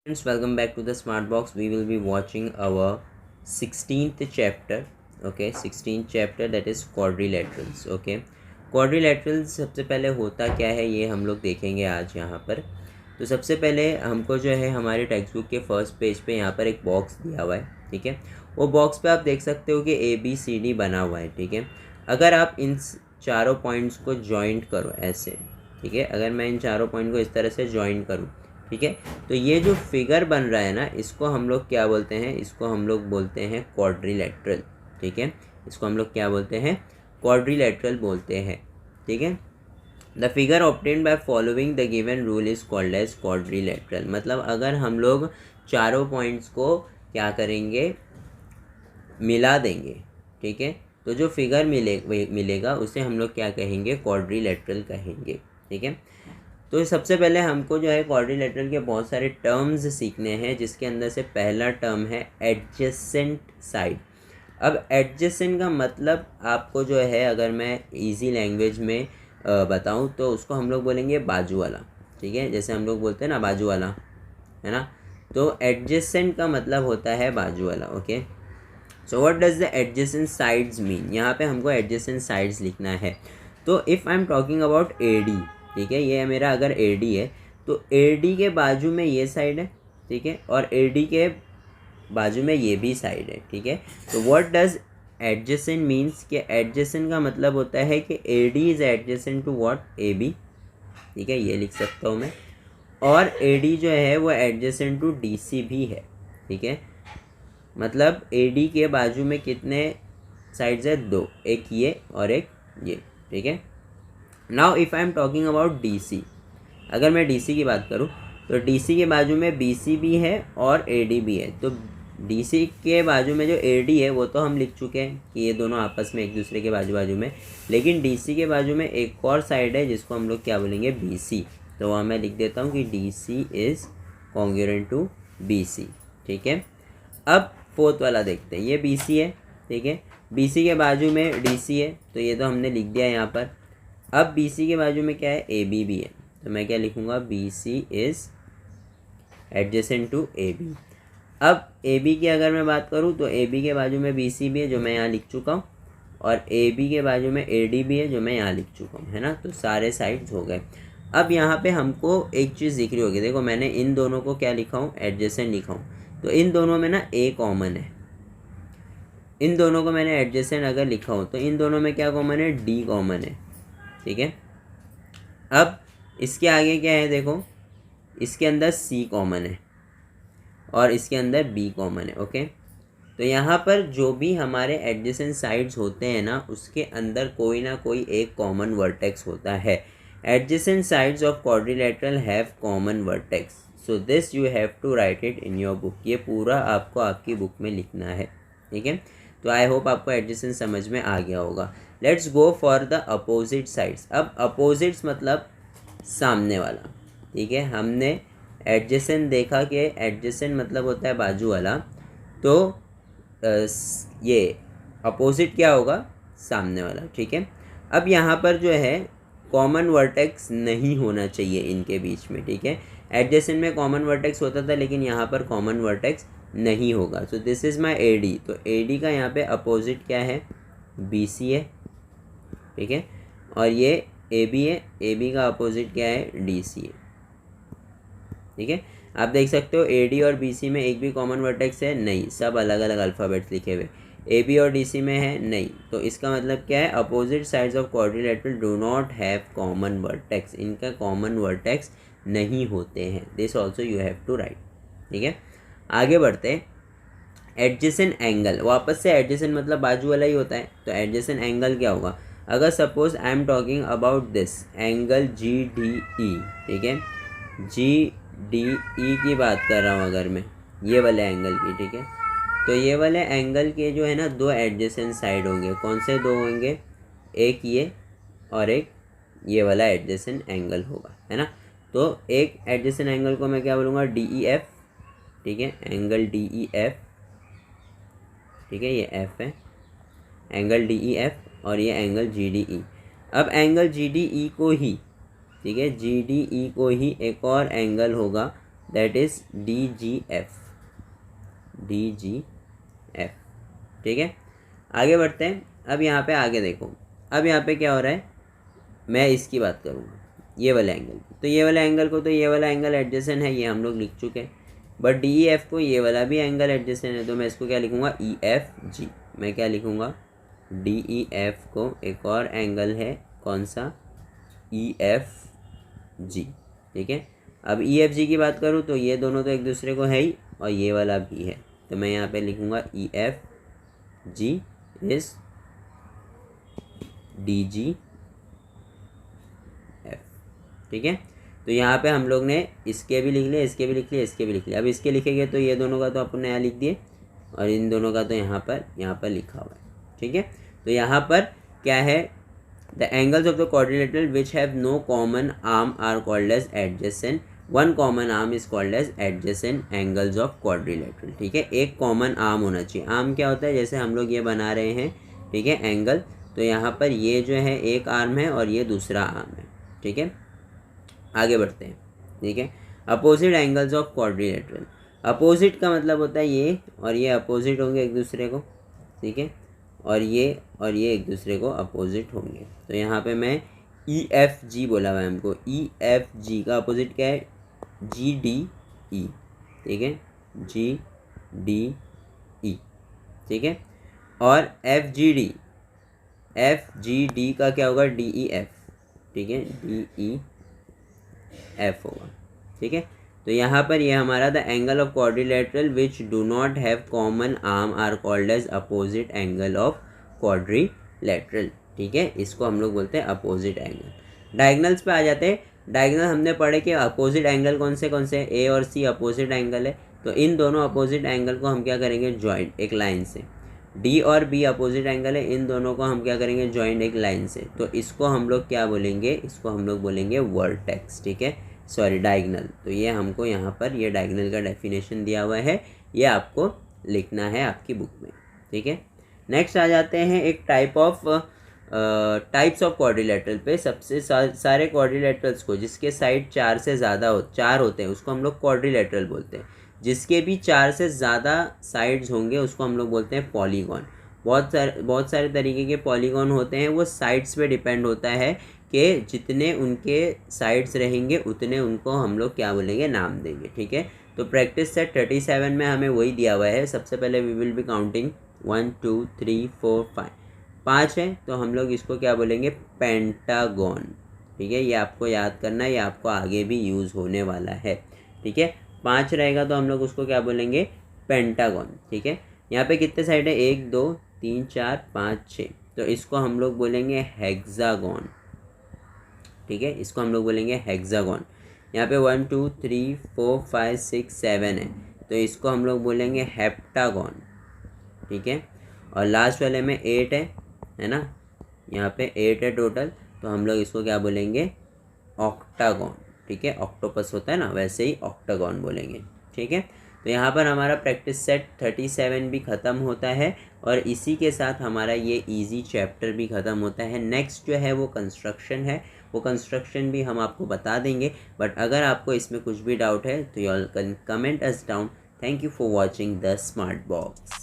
Friends, welcome back to the Smart Box. We will be watching our 16th chapter. Okay, 16th chapter, that is quadrilaterals. Okay, quadrilaterals सबसे पहले होता क्या है ये हम लोग देखेंगे आज यहाँ पर। तो सबसे पहले हमको जो है हमारे टेक्स्ट बुक के फर्स्ट पेज पे यहाँ पर एक बॉक्स दिया हुआ है। ठीक है, वो बॉक्स पे आप देख सकते हो कि ABCD बना हुआ है। ठीक है, अगर आप इन चारों पॉइंट्स को जॉइंट करो ऐसे, ठीक है, अगर मैं इन चारों पॉइंट को इस तरह से जॉइंट करूँ, ठीक है, तो ये जो फिगर बन रहा है ना, इसको हम लोग क्या बोलते हैं, इसको हम लोग बोलते हैं क्वाड्रिलेटरल। ठीक है, इसको हम लोग क्या बोलते हैं, क्वाड्रिलेटरल बोलते हैं। ठीक है, the figure obtained by following the given rule is called as quadrilateral. मतलब अगर हम लोग चारों पॉइंट्स को क्या करेंगे, मिला देंगे, ठीक है, तो जो फिगर मिलेगा उसे हम लोग क्या कहेंगे, क्वाड्रिलेटरल कहेंगे। ठीक है, तो सबसे पहले हमको जो है क्वाड्रिलेटरल के बहुत सारे टर्म्स सीखने हैं, जिसके अंदर से पहला टर्म है एडजेसेंट साइड। अब एडजेसेंट का मतलब आपको जो है, अगर मैं इजी लैंग्वेज में बताऊं तो उसको हम लोग बोलेंगे बाजू वाला। ठीक है, जैसे हम लोग बोलते हैं ना बाजू वाला, है ना, तो एडजेसेंट का मतलब होता है बाजू वाला। Okay, so what does the adjacent sides mean. यहाँ पे हमको एडजेसेंट साइड्स लिखना है। तो if I am talking about AD, ठीक है, ये मेरा अगर AD है तो AD के बाजू में ये साइड है, ठीक है, और AD के बाजू में ये भी साइड है। ठीक है, तो व्हाट डज एडजेसेंट मीन्स, कि एडजेसेंट का मतलब होता है कि AD is adjacent to what, AB। ठीक है, ये लिख सकता हूँ मैं। और AD जो है वो एडजेसेंट टू DC भी है। ठीक है, मतलब AD के बाजू में कितने साइड्स है, दो, एक ये और एक ये। ठीक है, now if I am talking about DC, अगर मैं DC की बात करूँ तो DC के बाजू में BC भी है और AD भी है। तो DC के बाजू में जो AD है वो तो हम लिख चुके हैं कि ये दोनों आपस में एक दूसरे के बाजू बाजू में, लेकिन DC के बाजू में एक और साइड है जिसको हम लोग क्या बोलेंगे, BC। तो वहाँ मैं लिख देता हूँ कि DC is congruent to BC। ठीक है, अब फोर्थ वाला देखते हैं, ये BC है। ठीक है, BC के बाजू में DC है, तो ये तो हमने लिख दिया यहाँ पर। अब BC के बाजू में क्या है, AB भी है, तो मैं क्या लिखूँगा, BC is adjacent to AB। अब AB की अगर मैं बात करूँ तो AB के बाजू में BC भी है, जो मैं यहाँ लिख चुका हूँ, और AB के बाजू में AD भी है, जो मैं यहाँ लिख चुका हूँ, है ना। तो सारे साइड्स हो गए। अब यहाँ पे हमको एक चीज़ दिख रही होगी, देखो मैंने इन दोनों को क्या लिखा हूँ, एडजेसेंट लिखा हूँ, तो इन दोनों में ना A कॉमन है। इन दोनों को मैंने एडजेसेंट अगर लिखा हो तो इन दोनों में क्या कॉमन है, D कॉमन है। ठीक है, अब इसके आगे क्या है, देखो इसके अंदर C कॉमन है और इसके अंदर B कॉमन है। ओके, तो यहाँ पर जो भी हमारे एडजेसेंट साइड्स होते हैं ना, उसके अंदर कोई ना कोई एक कॉमन वर्टेक्स होता है। Adjacent sides of quadrilateral have common vertex, so this you have to write it in your book. ये पूरा आपको आपकी बुक में लिखना है। ठीक है, तो आई होप आपको एडजेसेंट समझ में आ गया होगा। Let's go for the opposite sides. अब अपोजिट्स मतलब सामने वाला। ठीक है, हमने एडजेसेंट देखा कि एडजेसेंट मतलब होता है बाजू वाला, तो ये अपोजिट क्या होगा, सामने वाला। ठीक है, अब यहाँ पर जो है कॉमन वर्टेक्स नहीं होना चाहिए इनके बीच में। ठीक है, एडजेसेंट में कॉमन वर्टेक्स होता था, लेकिन यहाँ पर कॉमन वर्टेक्स नहीं होगा। So this is my AD, तो AD का यहाँ पे अपोजिट क्या है, BC है। ठीक है, और ये AB है, AB का अपोजिट क्या है, DC है। ठीक है, आप देख सकते हो AD और BC में एक भी कॉमन वर्टेक्स है नहीं, सब अलग अलग अल्फ़ाबेट्स लिखे हुए। AB और DC में है नहीं, तो इसका मतलब क्या है, opposite sides of quadrilateral do not have common vertex. इनका कॉमन वर्टेक्स नहीं होते हैं। This also you have to write. ठीक है, आगे बढ़ते हैं। एडजेसेंट एंगल, वापस से एडजेसेंट मतलब बाजू वाला ही होता है, तो एडजेसेंट एंगल क्या होगा, अगर suppose I am talking about this angle GDE। ठीक है, GDE की बात कर रहा हूँ अगर मैं, ये वाले एंगल की। ठीक है, तो ये वाले एंगल के जो है ना, दो एडजेसेंट साइड होंगे। कौन से दो होंगे, एक ये और एक ये वाला एडजेसेंट एंगल होगा, है ना। तो एक एडजेसेंट एंगल को मैं क्या बोलूँगा, DEF। ठीक है, एंगल DEF। ठीक है, ये F है, एंगल DEF, और ये एंगल GDE। अब एंगल GDE को ही, ठीक है, GDE को ही एक और एंगल होगा दैट इज़ DGF, ठीक है। आगे बढ़ते हैं। अब यहाँ पे आगे देखो, अब यहाँ पे क्या हो रहा है, मैं इसकी बात करूँगा, ये वाला एंगल। तो ये वाला एंगल को, तो ये वाला एंगल एडजेसेंट है, ये हम लोग लिख चुके हैं। बट DEF को ये वाला भी एंगल एडजेसेंट है, तो मैं इसको क्या लिखूँगा, EFG। मैं क्या लिखूँगा, DEF को एक और एंगल है, कौन सा, EFG, ठीक है। अब EFG की बात करूँ तो ये दोनों तो एक दूसरे को है ही, और ये वाला भी है, तो मैं यहाँ पे लिखूँगा EFG इज DGF, ठीक है। तो यहाँ पे हम लोग ने इसके भी लिख लिया, इसके भी लिख लिया, इसके भी लिख लिया। अब इसके लिखेंगे तो ये दोनों का तो अपन नया लिख दिए, और इन दोनों का तो यहाँ पर लिखा हुआ है, ठीक है। तो यहाँ पर क्या है, the angles of the quadrilateral which have no common arm are called as adjacent, one common arm is called as adjacent angles of quadrilateral, ठीक है। एक कॉमन आर्म होना चाहिए। आर्म क्या होता है, जैसे हम लोग ये बना रहे हैं, ठीक है, एंगल, तो यहाँ पर ये जो है एक आर्म है और ये दूसरा आर्म है, ठीक है। आगे बढ़ते हैं, ठीक है। Opposite angles of quadrilateral, opposite का मतलब होता है ये और ये अपोजिट होंगे एक दूसरे को, ठीक है, और ये एक दूसरे को अपोजिट होंगे। तो यहाँ पे मैं EFG बोला हुआ है हमको, EFG का अपोजिट क्या है, GDE, ठीक है, GDE, ठीक है। और FGD का क्या होगा, DEF, ठीक है, DEF होगा, ठीक है। तो यहाँ पर ये हमारा the angle of quadrilateral which do not have common arm are called as opposite angle of quadrilateral, ठीक है। इसको हम लोग बोलते हैं अपोजिट एंगल। डायगनल्स पे आ जाते हैं। डायगनल हमने पढ़े कि अपोजिट एंगल कौन से हैं, A और C अपोजिट एंगल है, तो इन दोनों अपोजिट एंगल को हम क्या करेंगे, जॉइंट एक लाइन से। D और B अपोजिट एंगल है, इन दोनों को हम क्या करेंगे, जॉइंट एक लाइन से। तो इसको हम लोग क्या बोलेंगे, इसको हम लोग बोलेंगे वर्टेक्स, ठीक है, सॉरी डायगनल। तो ये हमको यहाँ पर ये डायगनल का डेफिनेशन दिया हुआ है, ये आपको लिखना है आपकी बुक में, ठीक है। नेक्स्ट आ जाते हैं एक टाइप्स ऑफ क्वाड्रिलेटरल पे। सबसे सारे क्वाड्रिलेटरल्स को जिसके साइड 4 से ज़्यादा 4 होते हैं उसको हम लोग क्वाड्रिलेटरल बोलते हैं। जिसके भी 4 से ज़्यादा साइड्स होंगे उसको हम लोग बोलते हैं पॉलीगॉन। बहुत सारे तरीके के पॉलीगॉन होते हैं, वो साइड्स पे डिपेंड होता है कि जितने उनके साइड्स रहेंगे उतने उनको हम लोग क्या बोलेंगे, नाम देंगे, ठीक है। तो प्रैक्टिस सेट 37 में हमें वही दिया हुआ है। सबसे पहले वी विल बी काउंटिंग 1 2 3 4 5 है, तो हम लोग इसको क्या बोलेंगे, पेंटागॉन, ठीक है। ये आपको याद करना है, ये आपको आगे भी यूज़ होने वाला है, ठीक है। 5 रहेगा तो हम लोग उसको क्या बोलेंगे, पेंटागॉन, ठीक है। यहाँ पे कितने साइड है, 1 2 3 4 5 6, तो इसको हम लोग बोलेंगे हेक्सागॉन, ठीक है, इसको हम लोग बोलेंगे हेक्सागॉन। यहाँ पे 1 2 3 4 5 6 7 है, तो इसको हम लोग बोलेंगे हेप्टागॉन, ठीक है। और लास्ट वाले में 8 है ना, यहाँ पे 8 है टोटल, तो हम लोग इसको क्या बोलेंगे, ऑक्टागॉन, ठीक है। ऑक्टोपस होता है ना, वैसे ही ऑक्टागॉन बोलेंगे, ठीक है। तो यहाँ पर हमारा प्रैक्टिस सेट 37 भी ख़त्म होता है, और इसी के साथ हमारा ये इजी चैप्टर भी ख़त्म होता है। नेक्स्ट जो है वो कंस्ट्रक्शन है, वो कंस्ट्रक्शन भी हम आपको बता देंगे। बट अगर आपको इसमें कुछ भी डाउट है तो you all can comment us down. Thank you for watching the smart box.